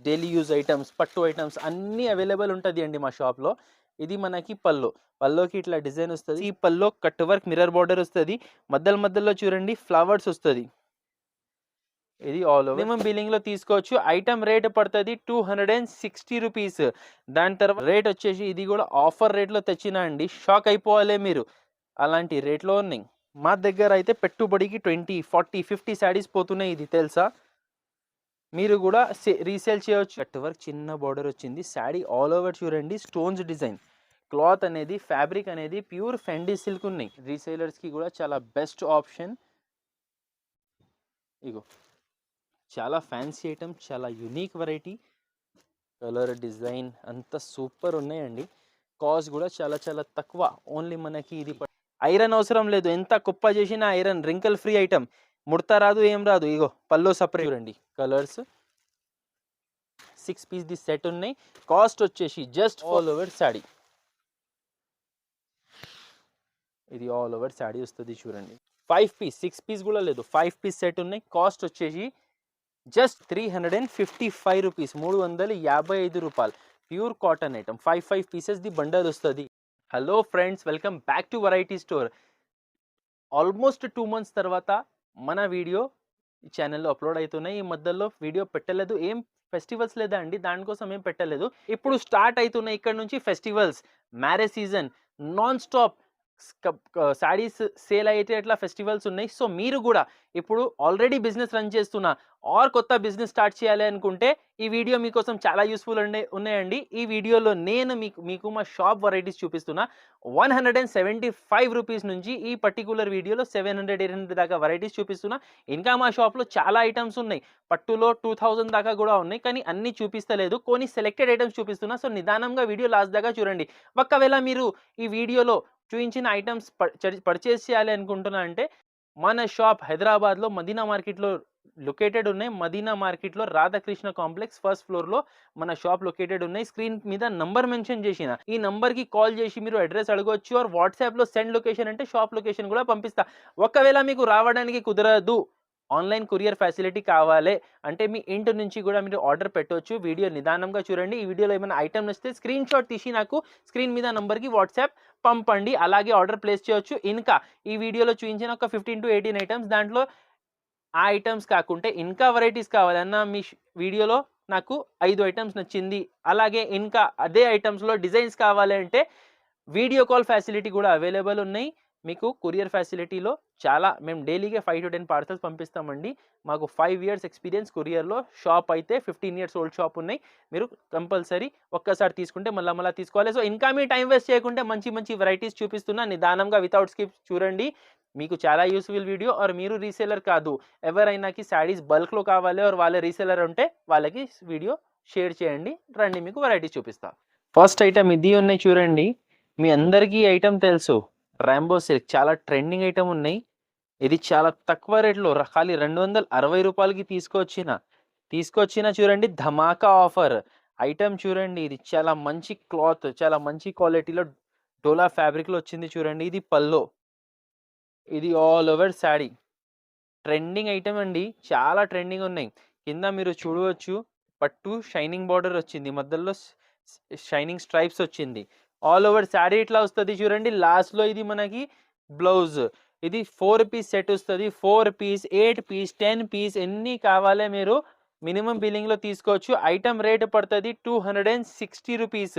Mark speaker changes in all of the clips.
Speaker 1: Daily use items, పట్టు items అన్నీ available ఉంటుంది అండి మా షాప్లో. ఇది మనకి పల్లోకి ఇట్లా డిజైన్ వస్తుంది. ఈ పల్లో కట్ వర్క్ మిర్రర్ బార్డర్ వస్తుంది. మధ్యలో చూడండి ఫ్లవర్స్ వస్తుంది. ఇది ఆల్ ఓవర్. మినిమం బిల్లింగ్ లో తీసుకోవచ్చు. ఐటమ్ రేట్ పడుతుంది 260 రూపీస్. దాని తర్వాత రేట్ వచ్చేసి ఇది కూడా ఆఫర్ రేట్లో తెచ్చినా అండి, షాక్ అయిపోవాలి మీరు, అలాంటి రేట్లో ఉన్నాయి. మా దగ్గర అయితే పెట్టుబడికి 20, 40, 50 శారీస్ పోతున్నాయి. ఇది తెలుసా? మీరు కూడా రీసేల్ చేయవచ్చు. కట్ వర్క్ చిన్న బార్డర్ వచ్చింది. శారీ ఆల్ ఓవర్ చూడండి స్టోన్స్ డిజైన్. క్లాత్ అనేది, ఫ్యాబ్రిక్ అనేది ప్యూర్ ఫెండీ సిల్క్ ఉన్నాయి. రీసేలర్స్కి కూడా చాలా బెస్ట్ ఆప్షన్. ఇగో చాలా ఫ్యాన్సీ ఐటమ్, చాలా యూనిక్ వెరైటీ, కలర్ డిజైన్ అంతా సూపర్ ఉన్నాయండి. కాస్ట్ కూడా చాలా చాలా తక్కువ. ఓన్లీ మనకి ఇది ఐరన్ అవసరం లేదు. ఎంత కుప్ప చేసినా ఐరన్, రింకల్ ఫ్రీ ఐటమ్, ముడత రాదు, ఏం రాదు. ఇగో పల్లో సపరేట్ చూడండి, కలర్స్ 6 పీస్ ది సెట్ ఉన్నాయి. కాస్ట్ వచ్చేసి జస్ట్ ఆల్ ఓవర్ శాడీ, ఇది ఆల్ ఓవర్ శాడీ వస్తుంది చూడండి. 5 పీస్, 6 పీస్ కూడా లేదు, 5 పీస్ సెట్ ఉన్నాయి. కాస్ట్ వచ్చేసి జస్ట్ 355 రూపీస్, 355 రూపాయలు. Pure cotton item, 5 pieces the bundle వస్తుంది. Hello friends, welcome back to variety store. Almost 2 months తర్వాత మన వీడియో ఈ ఛానల్లో అప్లోడ్ అవుతున్నాయి. ఈ మధ్యలో వీడియో పెట్టలేదు, ఏం ఫెస్టివల్స్ లేదా అండి, దానికోసం ఏం పెట్టలేదు. ఇప్పుడు స్టార్ట్ అవుతున్నాయి ఇక్కడ నుంచి festivals, marriage season, non stop saris sale అయితే అట్లా ఫెస్టివల్స్ ఉన్నాయి. సో మీరు కూడా ఇప్పుడు ఆల్రెడీ బిజినెస్ రన్ చేస్తున్నా ఆర్ కొత్త బిజినెస్ స్టార్ట్ చేయాలి అనుకుంటే ఈ వీడియో మీకోసం చాలా యూస్ఫుల్ ఉన్నాయండి. ఈ వీడియోలో నేను మీకు మా షాప్ వెరైటీస్ చూపిస్తున్నా. 175 రూపీస్ నుంచి ఈ పర్టికులర్ వీడియోలో 700, 800 దాకా వెరైటీస్ చూపిస్తున్నా. ఇంకా మా షాప్లో చాలా ఐటమ్స్ ఉన్నాయి. పట్టులో 2000 దాకా కూడా ఉన్నాయి, కానీ అన్ని చూపిస్తలేదు, కొన్ని సెలెక్టెడ్ ఐటమ్స్ చూపిస్తున్నా. సో నిదానంగా వీడియో లాస్ట్ దాకా చూడండి. ఒకవేళ మీరు ఈ వీడియోలో చూపించిన ఐటమ్స్ పర్చేస్ చేయాలి అనుకుంటున్నా అంటే మన షాప్ హైదరాబాద్లో మదీనా మార్కెట్లో లొకేటెడ్ ఉన్నాయి. మదీనా మార్కెట్లో రాధాకృష్ణ కాంప్లెక్స్ ఫస్ట్ ఫ్లోర్లో మన షాప్ లొకేటెడ్ ఉన్నాయి. స్క్రీన్ మీద నంబర్ మెన్షన్ చేసిన ఈ నంబర్కి కాల్ చేసి మీరు అడ్రస్ అడగవచ్చు. ఆర్ వాట్సాప్లో సెండ్ లొకేషన్ అంటే షాప్ లొకేషన్ కూడా పంపిస్తా. ఒకవేళ మీకు రావడానికి కుదరదు, ఆన్లైన్ కొరియర్ ఫెసిలిటీ కావాలి అంటే మీ ఇంటి నుంచి కూడా మీరు ఆర్డర్ పెట్టవచ్చు. వీడియో నిదానంగా చూడండి. ఈ వీడియోలో ఏమైనా ఐటమ్ వస్తే స్క్రీన్ షాట్ తీసి నాకు స్క్రీన్ మీద నంబర్కి వాట్సాప్ పంపండి, అలాగే ఆర్డర్ ప్లేస్ చేయొచ్చు. ఇంకా ఈ వీడియోలో చూపించిన ఒక 15 to 18 ఐటమ్స్, దాంట్లో ఆ ఐటమ్స్ కాకుంటే ఇంకా వెరైటీస్ కావాలన్నా మీ వీడియోలో నాకు 5 ఐటమ్స్ నచ్చింది, అలాగే ఇంకా అదే ఐటమ్స్లో డిజైన్స్ కావాలి అంటే వీడియో కాల్ ఫెసిలిటీ కూడా అవైలబుల్ ఉన్నాయి. మీకు కొరియర్ ఫెసిలిటీలో చాలా మేము డైలీగా 5 to 10 పార్సల్స్ పంపిస్తామండి. మాకు 5 years ఎక్స్పీరియన్స్ కొరియర్లో. షాప్ అయితే 15 years ఓల్డ్ షాప్ ఉన్నాయి. మీరు కంపల్సరీ ఒక్కసారి తీసుకుంటే మళ్ళీ తీసుకోవాలి. సో ఇంకా మీ టైం వేస్ట్ చేయకుంటే మంచి వెరైటీస్ చూపిస్తున్నా, నిదానంగా వితౌట్ స్కిప్ చూడండి. మీకు చాలా యూస్ఫుల్ వీడియో. ఆర్ మీరు రీసేలర్ కాదు, ఎవరైనాకి శారీస్ బల్క్లో కావాలి ఆర్ వాళ్ళ రీసేలర్ ఉంటే వాళ్ళకి వీడియో షేర్ చేయండి. రండి మీకు వెరైటీస్ చూపిస్తా. ఫస్ట్ ఐటమ్ ఇది ఉన్నాయి చూడండి. మీ అందరికీ ఐటమ్ తెలుసు, రాంబో సిల్క్, చాలా ట్రెండింగ్ ఐటమ్ ఉన్నాయి. ఇది చాలా తక్కువ రేట్లో ఖాళీ 260 రూపాయలకి తీసుకొచ్చిన చూడండి. ధమాకా ఆఫర్ ఐటమ్ చూడండి. ఇది చాలా మంచి క్లాత్, చాలా మంచి క్వాలిటీలో డోలా ఫ్యాబ్రిక్లో వచ్చింది చూడండి. ఇది పల్లో, ఇది all over sari. Trending item అండి, చాలా ట్రెండింగ్ ఉన్నాయి. కింద మీరు చూడవచ్చు పట్టు షైనింగ్ బార్డర్ వచ్చింది, మధ్యలో షైనింగ్ స్ట్రైప్స్ వచ్చింది. ఆల్ ఓవర్ శారీ ఇట్లా వస్తుంది చూడండి. లాస్ట్లో ఇది మనకి బ్లౌజ్. ఇది 4 పీస్ సెట్ వస్తుంది. 4 పీస్, 8 పీస్, 10 పీస్ ఎన్ని కావాలే మీరు మినిమం బిల్లింగ్లో తీసుకోవచ్చు. ఐటమ్ రేట్ పడుతుంది 260 రూపీస్.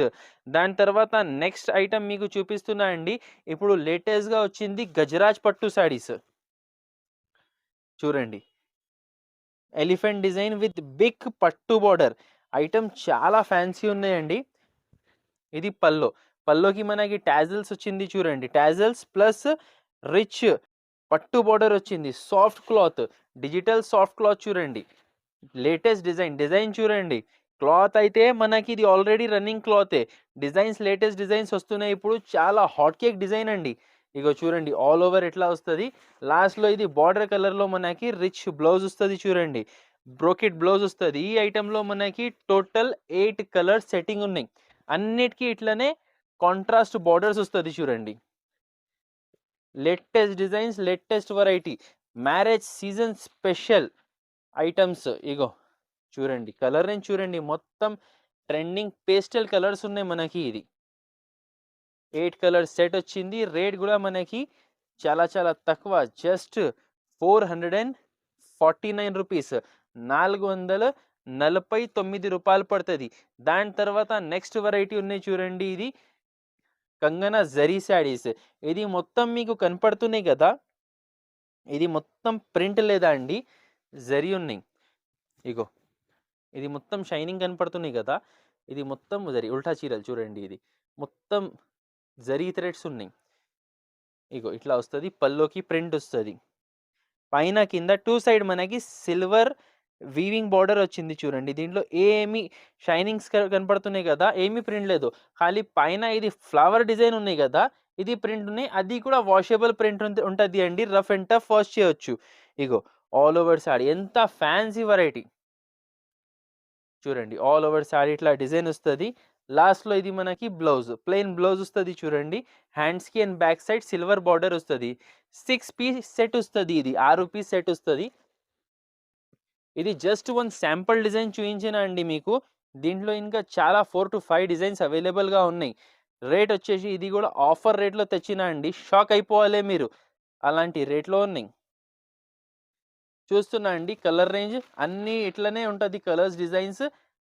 Speaker 1: దాని తర్వాత నెక్స్ట్ ఐటమ్ మీకు చూపిస్తున్నా అండి. ఇప్పుడు లేటెస్ట్గా వచ్చింది గజరాజ్ పట్టు శారీస్ చూడండి. ఎలిఫెంట్ డిజైన్ విత్ బిగ్ పట్టు బార్డర్ ఐటమ్ చాలా ఫ్యాన్సీ ఉన్నాయండి. ఇది పల్లోకి మనకి టాజిల్స్ వచ్చింది చూడండి. టాజిల్స్ ప్లస్ రిచ్ పట్టు బార్డర్ వచ్చింది. Soft cloth, digital soft cloth చూడండి. లేటెస్ట్ డిజైన్ చూడండి. క్లాత్ అయితే మనకి ఇది ఆల్రెడీ రన్నింగ్ క్లాతే. డిజైన్స్ లేటెస్ట్ డిజైన్స్ వస్తున్నాయి ఇప్పుడు. చాలా హాట్ కేక్ డిజైన్ అండి. ఇగో చూడండి ఆల్ ఓవర్ ఎట్లా వస్తుంది. లాస్ట్లో ఇది బార్డర్ కలర్లో మనకి రిచ్ బ్లౌజ్ వస్తుంది చూడండి. బ్రోకెట్ బ్లౌజ్ వస్తుంది. ఈ ఐటెంలో మనకి టోటల్ 8 కలర్స్ సెట్టింగ్ ఉన్నాయి. అన్నిటికీ ఇట్లనే కాంట్రాస్ట్ బార్డర్స్ వస్తుంది చూడండి. Latest designs, latest variety, marriage season special items. ఇగో చూడండి కలర్ రేంజ్ చూడండి, మొత్తం ట్రెండింగ్ పేస్టల్ కలర్స్ ఉన్నాయి మనకి. ఇది 8 కలర్ సెట్ వచ్చింది. రేట్ కూడా మనకి చాలా చాలా తక్కువ, జస్ట్ 449 రూపీస్, 449 రూపాయలు పడుతుంది. దాని తర్వాత నెక్స్ట్ వెరైటీ ఉన్నాయి చూడండి, ఇది కంగనా జరీ శారీస్. ఇది మొత్తం మీకు కనపడుతున్నాయి కదా, ఇది మొత్తం ప్రింట్ లేదా అండి, జరీ ఉన్నాయి. ఇగో ఇది మొత్తం షైనింగ్ కనపడుతున్నాయి కదా, ఇది మొత్తం జరీ ఉల్టా చీరలు చూడండి, ఇది మొత్తం జరీ థ్రెడ్స్ ఉన్నాయి. ఇగో ఇట్లా వస్తుంది, పల్లోకి ప్రింట్ వస్తుంది. పైన కింద టూ సైడ్ మనకి సిల్వర్ వీవింగ్ బార్డర్ వచ్చింది చూడండి. దీంట్లో ఏమి షైనింగ్స్ కనపడుతున్నాయి కదా, ఏమీ ప్రింట్ లేదు. ఖాళీ పైన ఇది ఫ్లవర్ డిజైన్ ఉన్నాయి కదా, ఇది ప్రింట్ ఉన్నాయి. అది కూడా వాషబుల్ ప్రింట్ ఉంటుంది అండి, రఫ్ అండ్ టఫ్ వాష్ చేయొచ్చు. ఇగో ఆల్ ఓవర్ సారీ, ఎంత ఫ్యాన్సీ వెరైటీ చూడండి. ఆల్ ఓవర్ సారీ ఇట్లా డిజైన్ వస్తుంది. లాస్ట్లో ఇది మనకి బ్లౌజ్, ప్లెయిన్ బ్లౌజ్ వస్తుంది చూడండి. హ్యాండ్స్కి and back side silver border వస్తుంది. 6 పీస్ సెట్ వస్తుంది, ఇది 6 పీస్ సెట్ వస్తుంది. ఇది జస్ట్ వన్ శాంపుల్ డిజైన్ చూపించిన అండి మీకు. దీంట్లో ఇంకా చాలా 4 to 5 డిజైన్స్ అవైలబుల్గా ఉన్నాయి. రేట్ వచ్చేసి ఇది కూడా ఆఫర్ రేట్లో తెచ్చిన అండి, షాక్ అయిపోవాలి మీరు, అలాంటి రేట్లో ఉన్నాయి. చూస్తున్నా అండి కలర్ రేంజ్ అన్నీ ఇట్లనే ఉంటుంది, కలర్స్ డిజైన్స్.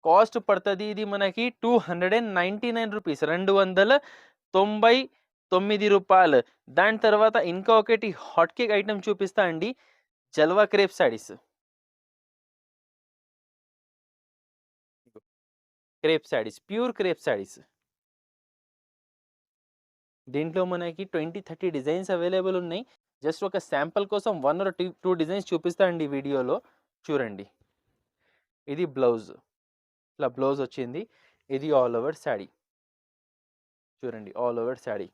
Speaker 1: కాస్ట్ పడుతుంది ఇది మనకి 299 రూపీస్, 299 రూపాయలు. దాని తర్వాత ఇంకా ఒకటి హాట్ కేక్ ఐటమ్ చూపిస్తా అండి, Jalwa crepe saris. Crepe saris, pure crepe saris. దీంట్లో మనకి 20-30 డిజైన్స్ అవైలబుల్ ఉన్నాయి. జస్ట్ ఒక శాంపుల్ కోసం 1 or 2 డిజైన్స్ చూపిస్తా అండి వీడియోలో. చూడండి ఇది బ్లౌజ్, ఇట్లా బ్లౌజ్ వచ్చింది. ఇది ఆల్ ఓవర్ శారీ చూడండి, ఆల్ ఓవర్ శారీ.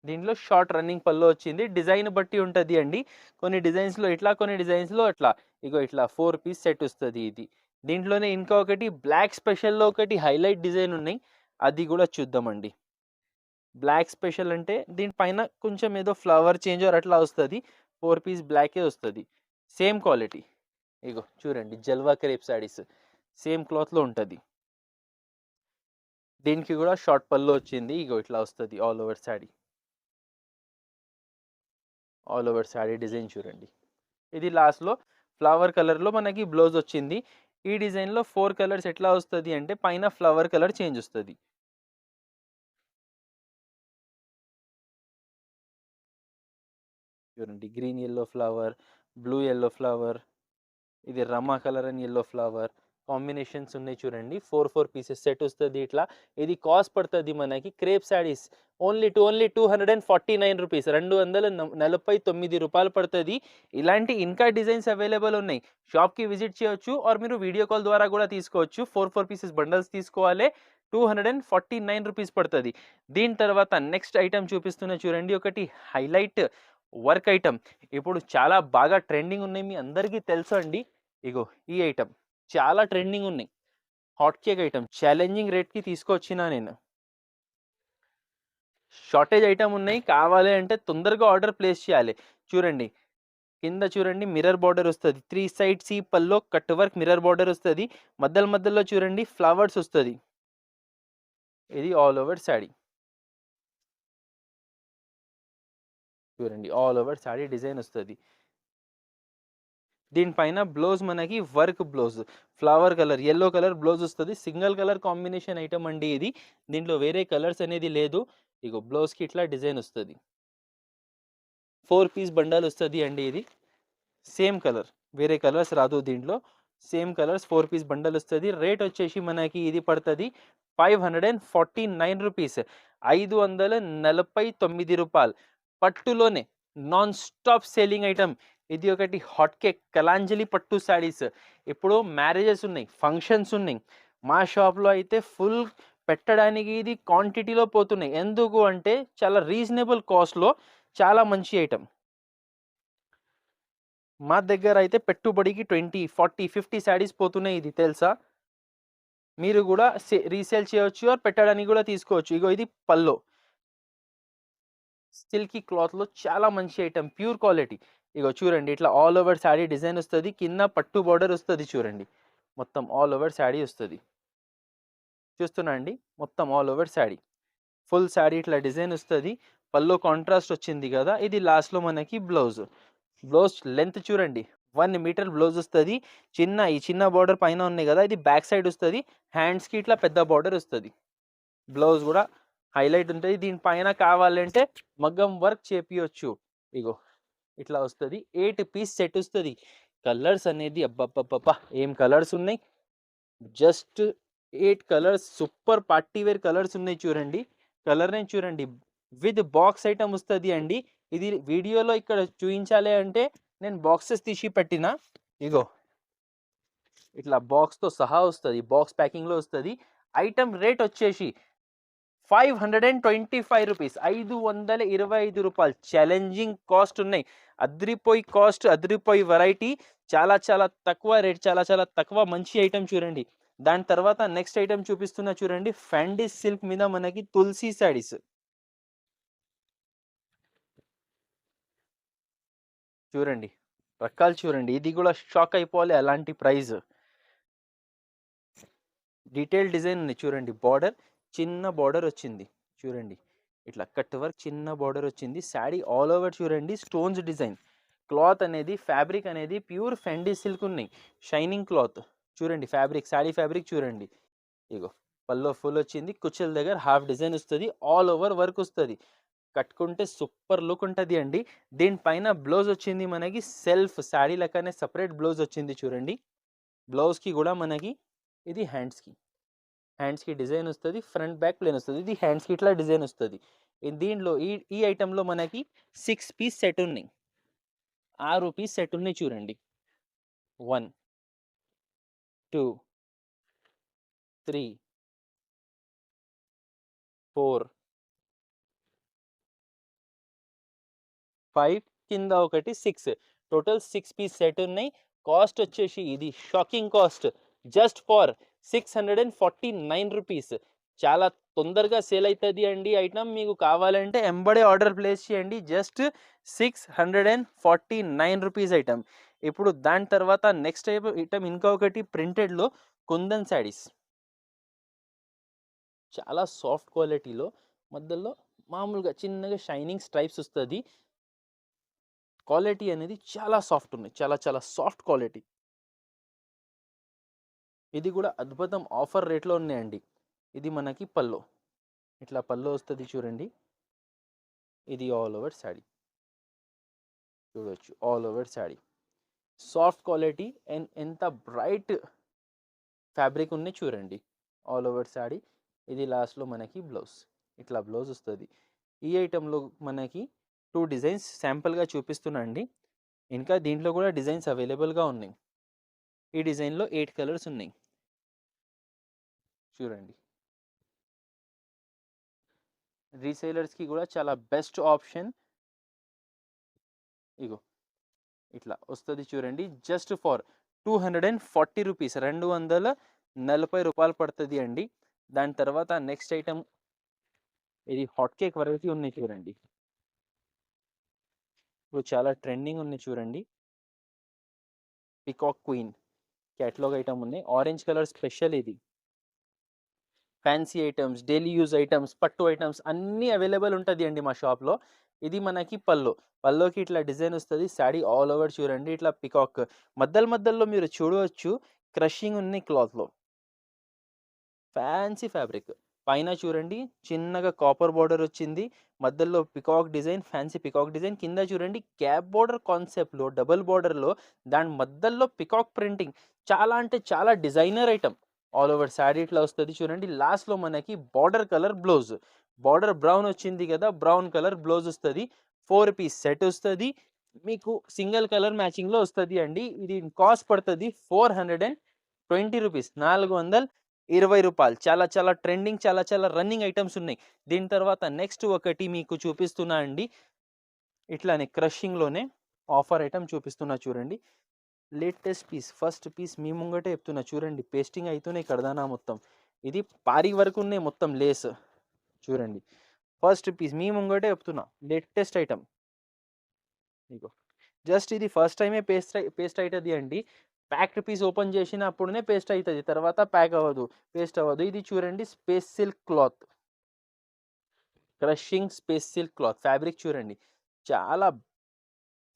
Speaker 1: దీంట్లో షార్ట్ రన్నింగ్ పళ్ళు వచ్చింది. డిజైన్ బట్టి ఉంటుంది అండి, కొన్ని డిజైన్స్లో ఇట్లా, కొన్ని డిజైన్స్లో అట్లా. ఇగో ఇట్లా 4 పీస్ సెట్ వస్తుంది ఇది. దీంట్లోనే ఇంకా ఒకటి బ్లాక్ స్పెషల్లో ఒకటి హైలైట్ డిజైన్ ఉన్నాయి, అది కూడా చూద్దామండి. బ్లాక్ స్పెషల్ అంటే దీనిపైన కొంచెం ఏదో ఫ్లవర్ చేంజ్ అట్లా వస్తుంది. 4 పీస్ బ్లాకే వస్తుంది, సేమ్ క్వాలిటీ. ఇగో చూడండి జల్వా క్రేప్ శారీస్, సేమ్ క్లాత్లో ఉంటుంది. దీనికి కూడా షార్ట్ పళ్ళు వచ్చింది. ఇగో ఇట్లా వస్తుంది all over sari. All over sari design చూడండి. ఇది లాస్ట్లో ఫ్లవర్ కలర్లో మనకి బ్లౌజ్ వచ్చింది. ఈ డిజైన్లో 4 కలర్స్ ఎట్లా వస్తుంది అంటే పైన ఫ్లవర్ కలర్ చేంజ్ వస్తుంది. చూడండి green yellow flower, blue yellow flower, ఇది రమా colour and yellow flower combinations ఉన్నాయి చూడండి. 4 పీసెస్ సెట్ వస్తుంది ఇట్లా. ఇది కాస్ట్ పడుతుంది మనకి క్రేప్ శారీస్ ఓన్లీ 249 రూపీస్, 249 రూపాయలు పడుతుంది. ఇలాంటి ఇంకా డిజైన్స్ అవైలబుల్ ఉన్నాయి. షాప్కి విజిట్ చేయొచ్చు, ఆర్ మీరు వీడియో కాల్ ద్వారా కూడా తీసుకోవచ్చు. 4 పీసెస్ బండల్స్ తీసుకోవాలి, 249 రూపీస్ పడుతుంది. దీని తర్వాత నెక్స్ట్ ఐటమ్ చూపిస్తున్నా చూడండి, ఒకటి హైలైట్ వర్క్ ఐటమ్. ఇప్పుడు చాలా బాగా ట్రెండింగ్ ఉన్నాయి, మీ అందరికీ తెలుసు అండి. ఇగో ఈ ఐటమ్ చాలా ట్రెండింగ్ ఉన్నాయి, హాట్ కేక్ ఐటమ్. ఛాలెంజింగ్ రేట్కి తీసుకొచ్చిన నేను. షార్టేజ్ ఐటమ్ ఉన్నాయి, కావాలి అంటే తొందరగా ఆర్డర్ ప్లేస్ చేయాలి. చూడండి కింద చూడండి మిర్రర్ బార్డర్ వస్తుంది, 3 సైడ్స్ ఈ పల్లో కట్ వర్క్ మిర్రర్ బార్డర్ వస్తుంది. మధ్యలో చూడండి ఫ్లవర్స్ వస్తుంది. ఇది ఆల్ ఓవర్ శారీ చూడండి, ఆల్ ఓవర్ శారీ డిజైన్ వస్తుంది. దీనిపైన బ్లౌజ్ మనకి work blouse, flower colour yellow colour blouse వస్తుంది. సింగిల్ కలర్ కాంబినేషన్ ఐటమ్ అండి ఇది, దీంట్లో వేరే కలర్స్ అనేది లేదు. ఇగో బ్లౌజ్కి ఇట్లా డిజైన్ వస్తుంది. 4 పీస్ బండల్ వస్తుంది అండి ఇది. సేమ్ కలర్, వేరే కలర్స్ రాదు దీంట్లో, సేమ్ కలర్స్ 4 పీస్ బండల్ వస్తుంది. రేట్ వచ్చేసి మనకి ఇది పడుతుంది 549 రూపీస్, 549 రూపాయలు. పట్టులోనే నాన్ స్టాప్ సేలింగ్ ఐటమ్. ఇది ఒకటి హాట్ కేక్ కలాంజలి పట్టు శారీస్. ఇప్పుడు మ్యారేజెస్ ఉన్నాయి, ఫంక్షన్స్ ఉన్నాయి. మా షాప్లో అయితే ఫుల్ పెట్టడానికి ఇది క్వాంటిటీలో పోతున్నాయి. ఎందుకు అంటే చాలా రీజనబుల్ కాస్ట్లో చాలా మంచి ఐటమ్. మా దగ్గర అయితే పెట్టుబడికి 20, 40, 50 శారీస్ పోతున్నాయి, ఇది తెలుసా. మీరు కూడా రీసేల్ చేయవచ్చు, పెట్టడానికి కూడా తీసుకోవచ్చు. ఇగో ఇది పల్లో, సిల్కీ క్లాత్లో చాలా మంచి ఐటమ్, ప్యూర్ క్వాలిటీ. ఇగో చూడండి, ఇట్లా ఆల్ ఓవర్ శారీ డిజైన్ వస్తుంది, కింద పట్టు బార్డర్ వస్తుంది చూడండి, మొత్తం ఆల్ ఓవర్ శారీ వస్తుంది. చూస్తున్నా అండి, మొత్తం all over sari, full sari ఇట్లా డిజైన్ వస్తుంది. పల్లో కాంట్రాస్ట్ వచ్చింది కదా, ఇది లాస్ట్లో మనకి బ్లౌజ్. బ్లౌజ్ లెంత్ చూడండి, 1 మీటర్ బ్లౌజ్ వస్తుంది. ఈ చిన్న బార్డర్ పైన ఉన్నాయి కదా, ఇది బ్యాక్ సైడ్ వస్తుంది. హ్యాండ్స్కి ఇట్లా పెద్ద బార్డర్ వస్తుంది. బ్లౌజ్ కూడా హైలైట్ ఉంటుంది. దీనిపైన కావాలంటే మగ్గం వర్క్ చేపియొచ్చు. ఇగో ఇట్లా వస్తుంది. 8 పీస్ సెట్ వస్తుంది. కలర్స్ అనేది అబ్బబ్బబ్బబ్బా ఏం కలర్స్ ఉన్నాయి, just 8 colours, super party wear colours ఉన్నాయి చూడండి. కలర్ నేను చూడండి, విత్ బాక్స్ ఐటమ్ వస్తుంది అండి. ఇది వీడియోలో ఇక్కడ చూపించాలి అంటే నేను బాక్సెస్ తీసి పెట్టిన. ఇగో ఇట్లా బాక్స్తో సహా వస్తుంది, బాక్స్ ప్యాకింగ్లో వస్తుంది. ఐటమ్ రేట్ వచ్చేసి 525 రూపీస్, 525 రూపాయలు. ఛాలెంజింగ్ కాస్ట్ ఉన్నాయి, అద్రిపోయి కాస్ట్, అద్రిపోయి వెరైటీ, చాలా చాలా తక్కువ రేట్, చాలా చాలా తక్కువ మంచి ఐటమ్ చూడండి. దాని తర్వాత నెక్స్ట్ ఐటమ్ చూపిస్తున్నా చూడండి, ఫ్యాండీ సిల్క్ మీద మనకి తులసి శారీస్ చూడండి, రకాలు చూడండి, ఇది కూడా షాక్ అయిపోవాలి అలాంటి ప్రైస్. డీటెయిల్ డిజైన్ ఉంది చూడండి, బార్డర్ చిన్న బార్డర్ వచ్చింది చూడండి, ఇట్లా కట్ వర్క్ చిన్న బార్డర్ వచ్చింది. శారీ ఆల్ ఓవర్ చూడండి స్టోన్స్ డిజైన్. క్లాత్ అనేది ఫ్యాబ్రిక్ అనేది ప్యూర్ ఫెండీ సిల్క్ ఉన్నాయి, షైనింగ్ క్లాత్ చూడండి. ఫ్యాబ్రిక్ శారీ ఫ్యాబ్రిక్ చూడండి. ఇగో పల్లో ఫుల్ వచ్చింది, కుచ్చెల దగ్గర హాఫ్ డిజైన్ వస్తుంది, ఆల్ ఓవర్ వర్క్ వస్తుంది. కట్టుకుంటే సూపర్ లుక్ ఉంటుంది అండి. దీనిపైన బ్లౌజ్ వచ్చింది మనకి సెల్ఫ్ శారీ లెక్కనే సపరేట్ బ్లౌజ్ వచ్చింది చూడండి. బ్లౌజ్కి కూడా మనకి ఇది హ్యాండ్స్కి డిజైన్ వస్తుంది, ఫ్రంట్ బ్యాక్ ప్లేన్ వస్తుంది. ఇది హ్యాండ్స్కి ఇట్లా డిజైన్ వస్తుంది. దీంట్లో ఈ ఐటెంలో మనకి 6 పీస్ సెట్ ఉన్నాయి, 6 పీస్ సెట్ ఉన్నాయి చూడండి. 1 2 3 4 5 కింద ఒకటి 6, టోటల్ 6 పీస్ సెట్ ఉన్నాయి. కాస్ట్ వచ్చేసి ఇది shocking cost, just for 649 rupees. చాలా తొందరగా సేల్ అవుతుంది అండి ఐటమ్. మీకు కావాలంటే ఎంబడే ఆర్డర్ ప్లేస్ చేయండి, జస్ట్ 649 రూపీస్ ఐటమ్. ఇప్పుడు దాని తర్వాత నెక్స్ట్ ఐటమ్ ఇంకొకటి ప్రింటెడ్లో కుందన్ శారీస్, చాలా సాఫ్ట్ క్వాలిటీలో, మధ్యలో మామూలుగా చిన్నగా షైనింగ్ స్ట్రైప్స్ వస్తుంది. క్వాలిటీ అనేది చాలా సాఫ్ట్ ఉన్నాయి, చాలా చాలా సాఫ్ట్ క్వాలిటీ. ఇది కూడా అద్భుతం ఆఫర్ రేట్లో ఉన్నాయండి. ఇది మనకి పల్లో, ఇట్లా పల్లో వస్తుంది చూడండి. ఇది ఆల్ ఓవర్ శారీ చూడవచ్చు, all over sari soft quality and ఎంత బ్రైట్ ఫ్యాబ్రిక్ ఉన్నాయి చూడండి, ఆల్ ఓవర్ శారీ. ఇది లాస్ట్లో మనకి బ్లౌజ్, ఇట్లా బ్లౌజ్ వస్తుంది. ఈ ఐటెంలో మనకి 2 డిజైన్స్ శాంపుల్గా చూపిస్తున్నా అండి, ఇంకా దీంట్లో కూడా డిజైన్స్ అవైలబుల్గా ఉన్నాయి. ఈ డిజైన్లో 8 కలర్స్ ఉన్నాయి చూడండి. రీసేలర్స్కి కూడా చాలా బెస్ట్ ఆప్షన్. ఇగో ఇట్లా వస్తుంది చూడండి, జస్ట్ ఫర్ 240 రూపీస్, 240 రూపాయలు పడుతుంది అండి. దాని తర్వాత నెక్స్ట్ ఐటమ్, ఇది హాట్ కేక్ వెరైటీ ఉన్నాయి చూడండి, ఇప్పుడు చాలా ట్రెండింగ్ ఉన్నాయి చూడండి. పికాక్ క్వీన్ క్యాటలాగ్ ఐటమ్ ఉన్నాయి, ఆరెంజ్ కలర్ స్పెషల్. ఇది fancy items, daily use items, పట్టు ఐటమ్స్ అన్నీ అవైలబుల్ ఉంటుంది అండి మా షాప్లో. ఇది మనకి పల్లోకి ఇట్లా డిజైన్ వస్తుంది. శారీ ఆల్ ఓవర్ చూడండి, ఇట్లా పికాక్ మధ్యలో మీరు చూడవచ్చు క్రషింగ్ ఉన్నాయి క్లాత్లో, ఫ్యాన్సీ ఫ్యాబ్రిక్. పైన చూడండి చిన్నగా కాపర్ బార్డర్ వచ్చింది, మధ్యలో peacock design, fancy peacock design. కింద చూడండి క్యాప్ బార్డర్ కాన్సెప్ట్లో డబుల్ బార్డర్లో, దాని మధ్యలో పికాక్ ప్రింటింగ్. చాలా అంటే చాలా designer item. All over sari ఇట్లా వస్తుంది చూడండి. లాస్ట్లో మనకి border colour blouse, border brown వచ్చింది కదా, బ్రౌన్ కలర్ బ్లౌజ్ వస్తుంది. 4 పీస్ సెట్ వస్తుంది మీకు, సింగిల్ కలర్ మ్యాచింగ్లో వస్తుంది అండి. ఇది కాస్ట్ పడుతుంది 420 రూపీస్, 420 రూపాయలు. చాలా చాలా ట్రెండింగ్, చాలా చాలా రన్నింగ్ ఐటమ్స్ ఉన్నాయి. దీని తర్వాత నెక్స్ట్ ఒకటి మీకు చూపిస్తున్నా అండి, ఇట్లానే క్రషింగ్లోనే ఆఫర్ ఐటమ్ చూపిస్తున్నా చూడండి. లేటెస్ట్ పీస్, ఫస్ట్ పీస్ మీ ముంగటే చెప్తున్నా చూడండి, పేస్టింగ్ అవుతున్నాయి కడదానా మొత్తం. ఇది పారి వరకు ఉన్నాయి మొత్తం లేస్ చూడండి. ఫస్ట్ పీస్ మీ ముంగటే చెప్తున్నా, లేటెస్ట్ ఐటమ్. ఇగో జస్ట్ ఇది ఫస్ట్ టైమే పేస్ట్ అవుతుంది అండి. ప్యాక్డ్ పీస్ ఓపెన్ చేసినప్పుడునే పేస్ట్ అవుతుంది, తర్వాత ప్యాక్ అవ్వదు, పేస్ట్ అవ్వదు. ఇది చూడండి space silk cloth, crushing space silk cloth. Fabric చూడండి చాలా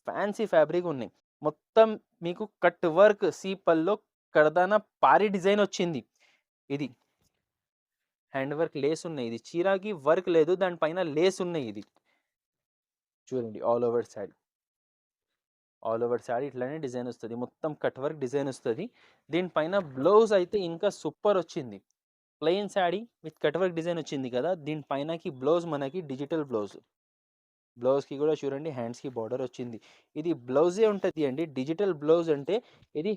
Speaker 1: ఫ్యాన్సీ ఫ్యాబ్రిక్ ఉన్నాయి. మొత్తం మీకు కట్ వర్క్ సీపల్లో కడదాన పారి డిజైన్ వచ్చింది. ఇది హ్యాండ్ వర్క్ లేస్ ఉన్నాయి. ఇది చీరాకి వర్క్ లేదు, దానిపైన లేస్ ఉన్నాయి. ఇది చూడండి all over sari, all over sari ఇట్లానే డిజైన్ వస్తుంది, మొత్తం కట్ వర్క్ డిజైన్ వస్తుంది. దీనిపైన బ్లౌజ్ అయితే ఇంకా సూపర్ వచ్చింది. Plain sari with cut work design వచ్చింది కదా, దీనిపైనకి బ్లౌజ్ మనకి డిజిటల్ బ్లౌజ్. బ్లౌజ్కి కూడా చూడండి హ్యాండ్స్కి బార్డర్ వచ్చింది. ఇది బ్లౌజే ఉంటుంది అండి, డిజిటల్ బ్లౌజ్ అంటే ఇది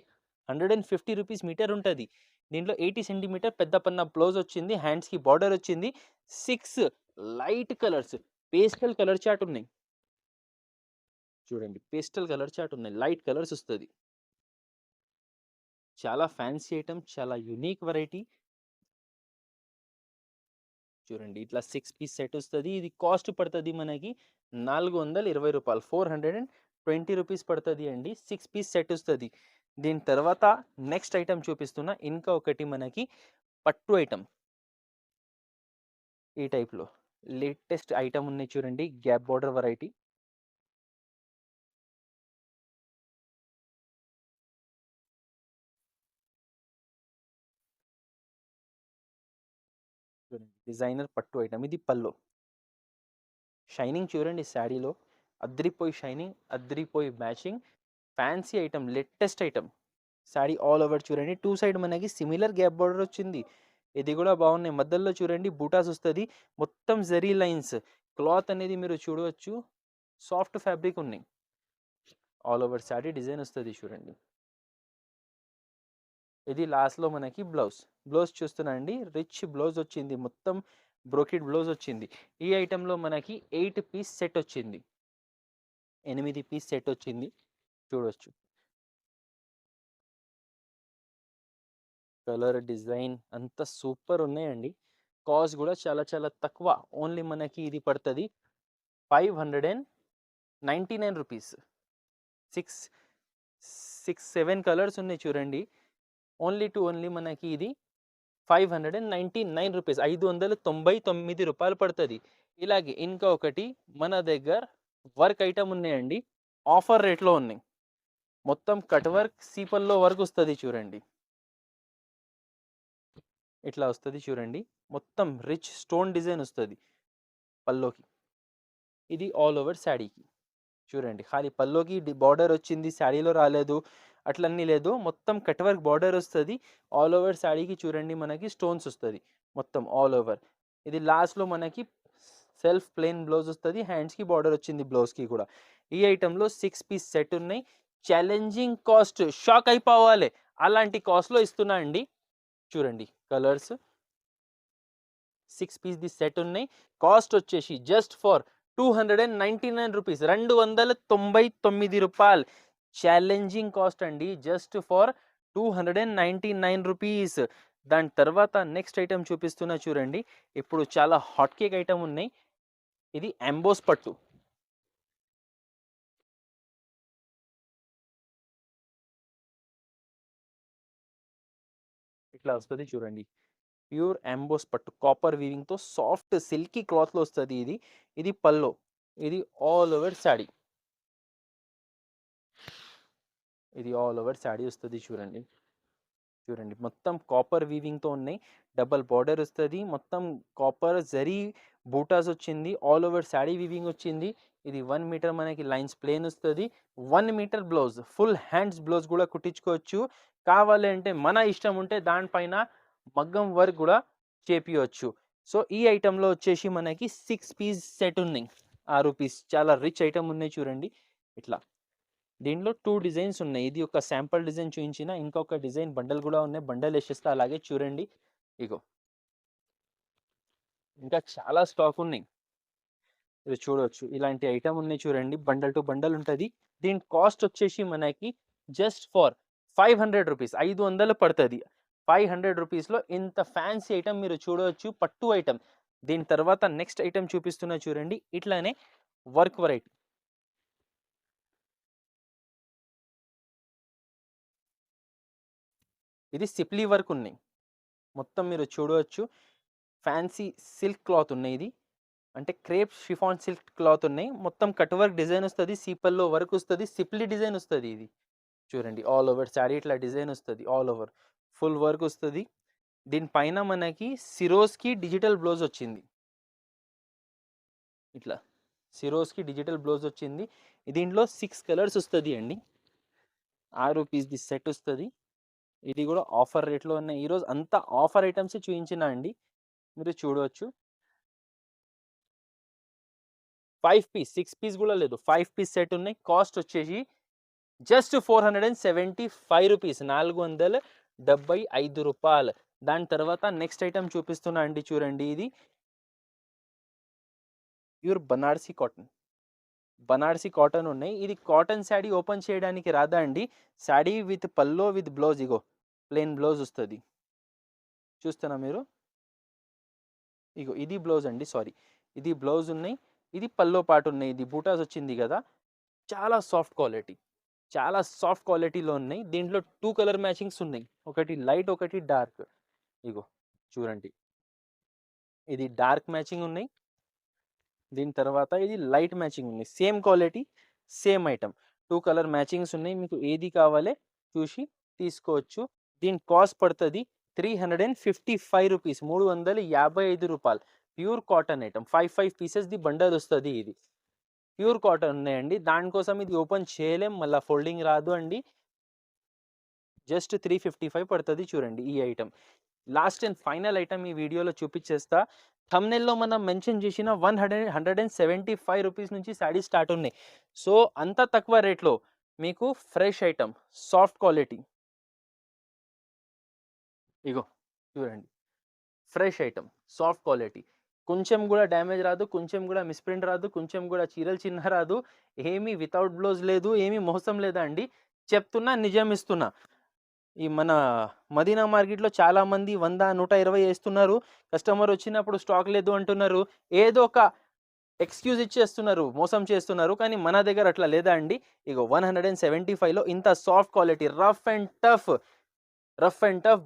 Speaker 1: 150 రూపీస్ మీటర్ ఉంటుంది. దీంట్లో 80 సెంటీమీటర్ పెద్ద పన్న బ్లౌజ్ వచ్చింది, హ్యాండ్స్కి బార్డర్ వచ్చింది. 6 light colours, pastel colour chart ఉన్నాయి. చూడండి పేస్టల్ కలర్ చాట్ ఉన్నాయి, లైట్ కలర్స్ వస్తుంది. చాలా ఫ్యాన్సీ ఐటమ్, చాలా యునిక్ వెరైటీ. చూడండి ఇట్లా 6 పీస్ సెట్ వస్తుంది. ఇది కాస్ట్ పడుతుంది మనకి 420 రూపాయలు, 420 రూపీస్ పడుతుంది అండి. 6 పీస్ సెట్ వస్తుంది. దీని తర్వాత నెక్స్ట్ ఐటమ్ చూపిస్తున్నా, ఇంకా ఒకటి మనకి పట్టు ఐటమ్. ఈ టైప్లో లేటెస్ట్ ఐటమ్ ఉన్నాయి చూడండి, గ్యాప్ బార్డర్ వెరైటీ. డిజైనర్ పట్టు ఐటమ్, ఇది పల్లో. షైనింగ్ చూడండి శారీలో, అద్రిపోయి షైనింగ్, అద్రిపోయి matching, fancy item, latest item. Sari all over చూడండి, టూ సైడ్ మనకి సిమిలర్ గ్యాప్ బార్డర్ వచ్చింది. ఇది కూడా బాగున్నాయి. మధ్యలో చూడండి బూటాస్ వస్తుంది, మొత్తం జరీ లైన్స్. క్లాత్ అనేది మీరు చూడవచ్చు, సాఫ్ట్ ఫ్యాబ్రిక్ ఉన్నాయి. ఆల్ ఓవర్ శారీ డిజైన్ వస్తుంది చూడండి. ఇది లాస్ట్లో మనకి బ్లౌజ్. బ్లౌజ్ చూస్తున్నా అండి, రిచ్ బ్లౌజ్ వచ్చింది, మొత్తం బ్రోకెడ్ బ్లౌజ్ వచ్చింది. ఈ ఐటెంలో మనకి 8 పీస్ సెట్ వచ్చింది, 8 పీస్ సెట్ వచ్చింది. చూడవచ్చు కలర్ డిజైన్ అంతా సూపర్ ఉన్నాయండి. కాస్ట్ కూడా చాలా చాలా తక్కువ, ఓన్లీ మనకి ఇది పడుతుంది 599 రూపీస్. 6-7 కలర్స్ ఉన్నాయి చూడండి. ఓన్లీ మనకి ఇది 599 రూపీస్, 599 రూపాయలు పడుతుంది. ఇలాగే ఇంకా ఒకటి మన దగ్గర వర్క్ ఐటమ్ ఉన్నాయండి, ఆఫర్ రేట్లో ఉన్నాయి. మొత్తం కట్ వర్క్ సీపల్లో వర్క్ వస్తుంది చూడండి, ఇట్లా వస్తుంది చూడండి. మొత్తం రిచ్ స్టోన్ డిజైన్ వస్తుంది పల్లోకి. ఇది ఆల్ ఓవర్ శారీకి చూడండి, ఖాళీ పల్లోకి బార్డర్ వచ్చింది, శారీలో రాలేదు అట్లన్నీ లేదు, మొత్తం కట్ వర్క్ బార్డర్ వస్తుంది. ఆల్ ఓవర్ శారీకి చూడండి మనకి స్టోన్స్ వస్తుంది మొత్తం ఆల్ ఓవర్. ఇది లాస్ట్లో మనకి సెల్ఫ్ ప్లెయిన్ బ్లౌజ్ వస్తుంది, హ్యాండ్స్కి బార్డర్ వచ్చింది బ్లౌజ్కి కూడా. ఈ ఐటెంలో 6 పీస్ సెట్ ఉన్నాయి. ఛాలెంజింగ్ కాస్ట్, షాక్ అయిపోవాలి అలాంటి కాస్ట్లో ఇస్తున్నా అండి. చూడండి కలర్స్, 6 పీస్ ది సెట్ ఉన్నాయి. కాస్ట్ వచ్చేసి జస్ట్ ఫర్ 299 రూపీస్, 299 రూపాయలు. ఛాలెంజింగ్ కాస్ట్ అండి, జస్ట్ ఫర్ 299 రూపీస్. దాని తర్వాత నెక్స్ట్ ఐటమ్ చూపిస్తున్నా చూడండి. ఇప్పుడు చాలా హాట్ కేక్ ఐటమ్ ఉన్నాయి. ఇది ఎంబోస్ పట్టు. ఇట్లా వస్తుంది చూడండి, ప్యూర్ ఎంబోస్ పట్టు, కాపర్ వీవింగ్తో సాఫ్ట్ సిల్కీ క్లాత్లో వస్తుంది ఇది. ఇది పల్లో, ఇది ఆల్ ఓవర్ శారీ. ఇది ఆల్ ఓవర్ శారీ వస్తుంది చూడండి. చూడండి మొత్తం కాపర్ వీవింగ్తో ఉన్నాయి, డబల్ బార్డర్ వస్తుంది, మొత్తం కాపర్ జరీ బూటాస్ వచ్చింది, ఆల్ ఓవర్ శారీ వీవింగ్ వచ్చింది. ఇది 1 మీటర్ మనకి లైన్స్ ప్లేన్ వస్తుంది, 1 metre blouse, full hands blouse కూడా కుట్టించుకోవచ్చు. కావాలి అంటే మన ఇష్టం ఉంటే దానిపైన మగ్గం వర్క్ కూడా చేపియవచ్చు. సో ఈ ఐటెంలో వచ్చేసి మనకి 6 పీస్ సెట్ ఉన్నాయి, 6 పీస్. చాలా రిచ్ ఐటమ్ ఉన్నాయి చూడండి ఇట్లా. దీంట్లో 2 డిజైన్స్ ఉన్నాయి, ఇది ఒక శాంపుల్ డిజైన్ చూపించిన, ఇంకొక డిజైన్ బండల్ కూడా ఉన్నాయి, బండల్ వేసేస్తా అలాగే చూడండి. ఇగో ఇంకా చాలా స్టాక్ ఉన్నాయి, ఇది చూడవచ్చు. ఇలాంటి ఐటమ్ ఉన్నాయి చూడండి, బండల్ టు బండల్ ఉంటుంది. దీని కాస్ట్ వచ్చేసి మనకి జస్ట్ ఫర్ 500 రూపీస్, 500 పడుతుంది. 500 రూపీస్లో ఇంత ఫ్యాన్సీ ఐటమ్ మీరు చూడవచ్చు, పట్టు ఐటమ్. దీని తర్వాత నెక్స్ట్ ఐటమ్ చూపిస్తున్నా చూడండి, ఇట్లానే వర్క్ వెరైటీ. ఇది సిప్లీ వర్క్ ఉన్నాయి, మొత్తం మీరు చూడవచ్చు. ఫ్యాన్సీ సిల్క్ క్లాత్ ఉన్నాయి, ఇది అంటే క్రేప్ షిఫాన్ సిల్క్ క్లాత్ ఉన్నాయి. మొత్తం కట్ వర్క్ డిజైన్ వస్తుంది, సీపల్లో వర్క్ వస్తుంది, సిప్లీ డిజైన్ వస్తుంది. ఇది చూడండి ఆల్ ఓవర్ శారీ ఇట్లా డిజైన్ వస్తుంది, ఆల్ ఓవర్ ఫుల్ వర్క్ వస్తుంది. దీనిపైన మనకి సిరోస్కి డిజిటల్ బ్లౌజ్ వచ్చింది, ఇట్లా సిరోస్కి డిజిటల్ బ్లౌజ్ వచ్చింది. దీంట్లో 6 కలర్స్ వస్తుంది అండి. 6 పీస్ది సెట్ వస్తుంది. ఇది కూడా ఆఫర్ రేట్లో ఉన్నాయి. ఈరోజు అంతా ఆఫర్ ఐటమ్స్ చూపించిన అండి, మీరు చూడవచ్చు. 5 పీస్ 6 పీస్ కూడా లేదు, 5 పీస్ సెట్ ఉన్నాయి. కాస్ట్ వచ్చేసి జస్ట్ 475 రూపీస్, 475 రూపాయలు. దాని తర్వాత నెక్స్ట్ ఐటమ్ చూపిస్తున్నా అండి, చూడండి. ఇది pure Banarasi cotton, Banarasi cotton ఉన్నాయి. ఇది కాటన్ శాడీ ఓపెన్ చేయడానికి రాదా అండి. Sari with pallu with blouse, ego plain blouse వస్తుంది, చూస్తున్నా మీరు. ఇగో ఇది బ్లౌజ్ అండి, సారీ ఇది బ్లౌజ్ ఉన్నాయి, ఇది పల్లో పాటు ఉన్నాయి. ఇది బూటాస్ వచ్చింది కదా, చాలా సాఫ్ట్ క్వాలిటీ, చాలా సాఫ్ట్ క్వాలిటీలో ఉన్నాయి. దీంట్లో 2 కలర్ మ్యాచింగ్స్ ఉన్నాయి, ఒకటి లైట్ ఒకటి డార్క్. ఇగో చూడండి, ఇది డార్క్ మ్యాచింగ్ ఉన్నాయి, దీని తర్వాత ఇది లైట్ మ్యాచింగ్ ఉన్నాయి. Same quality same item, 2 colour matchings ఉన్నాయి. మీకు ఏది కావాలో చూసి తీసుకోవచ్చు. దీని కాస్ట్ పడుతుంది 355 రూపీస్, 355 రూపాయలు. Pure cotton item, 5 pieces the bundle వస్తుంది. ఇది ప్యూర్ కాటన్ ఉన్నాయండి, దానికోసం ఇది ఓపెన్ చేయలేం, మళ్ళీ ఫోల్డింగ్ రాదు అండి. జస్ట్ 355 పడుతుంది. చూడండి ఈ item, last and final item ఈ వీడియోలో చూపించేస్తా. థంబ్నెయిల్లో మనం మెన్షన్ చేసిన 175 రూపీస్ నుంచి శారీ స్టార్ట్ ఉన్నాయి. సో అంత తక్కువ రేట్లో మీకు ఫ్రెష్ ఐటమ్, సాఫ్ట్ క్వాలిటీ. ఇగో చూడండి, ఫ్రెష్ ఐటమ్, సాఫ్ట్ క్వాలిటీ, కొంచెం కూడా డ్యామేజ్ రాదు, కొంచెం కూడా మిస్ప్రింట్ రాదు, కొంచెం కూడా చీరలు చిన్న రాదు, ఏమీ వితౌట్ బ్లౌజ్ లేదు, ఏమీ మోసం లేదా అండి. చెప్తున్నా, నిజం ఇస్తున్నా. ఈ మన మదీనా మార్కెట్లో చాలామంది 100, 120 వేస్తున్నారు. కస్టమర్ వచ్చినప్పుడు స్టాక్ లేదు అంటున్నారు, ఏదో ఒక ఎక్స్క్యూజ్ ఇచ్చేస్తున్నారు, మోసం చేస్తున్నారు. కానీ మన దగ్గర అట్లా లేదా అండి. ఇగో 175లో ఇంత soft quality, rough and tough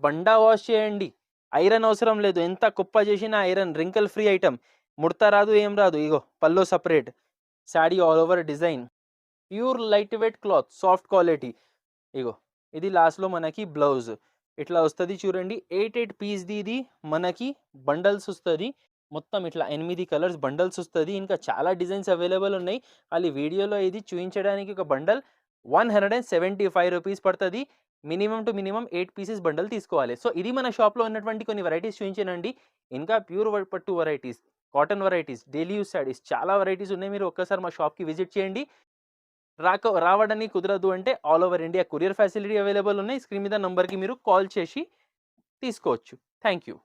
Speaker 1: Banda wash చేయండి, ఐరన్ అవసరం లేదు. ఎంత కుప్ప చేసినా ఐరన్, రింకల్ ఫ్రీ ఐటమ్, ముడత రాదు, ఏం రాదు. ఇగో pallu separate, sari all over design, pure light weight cloth, soft quality. ఇగో ఇది లాస్ట్లో మనకి బ్లౌజ్ ఇట్లా వస్తుంది. చూడండి 8 పీస్ది ఇది మనకి బండల్స్ వస్తుంది. మొత్తం ఇట్లా 8 కలర్స్ బండల్స్ వస్తుంది. ఇంకా చాలా డిజైన్స్ అవైలబుల్ ఉన్నాయి. అది వీడియోలో ఇది చూపించడానికి ఒక బండల్ 175 రూపీస్ పడుతుంది. Minimum to minimum 8 pieces bundle తీసుకోవాలి. సో ఇది మన షాప్లో ఉన్నటువంటి కొన్ని వెరైటీస్ చూపించానండి. ఇంకా ప్యూర్ పట్టు varieties, cotton varieties, daily use saris, చాలా వెరైటీస్ ఉన్నాయి. మీరు ఒక్కసారి మా షాప్కి విజిట్ చేయండి. రావడానికి కుదరదు అంటే all over India courier facility available ఉన్నాయి. స్క్రీన్ మీద నంబర్కి మీరు కాల్ చేసి తీసుకోవచ్చు. Thank you.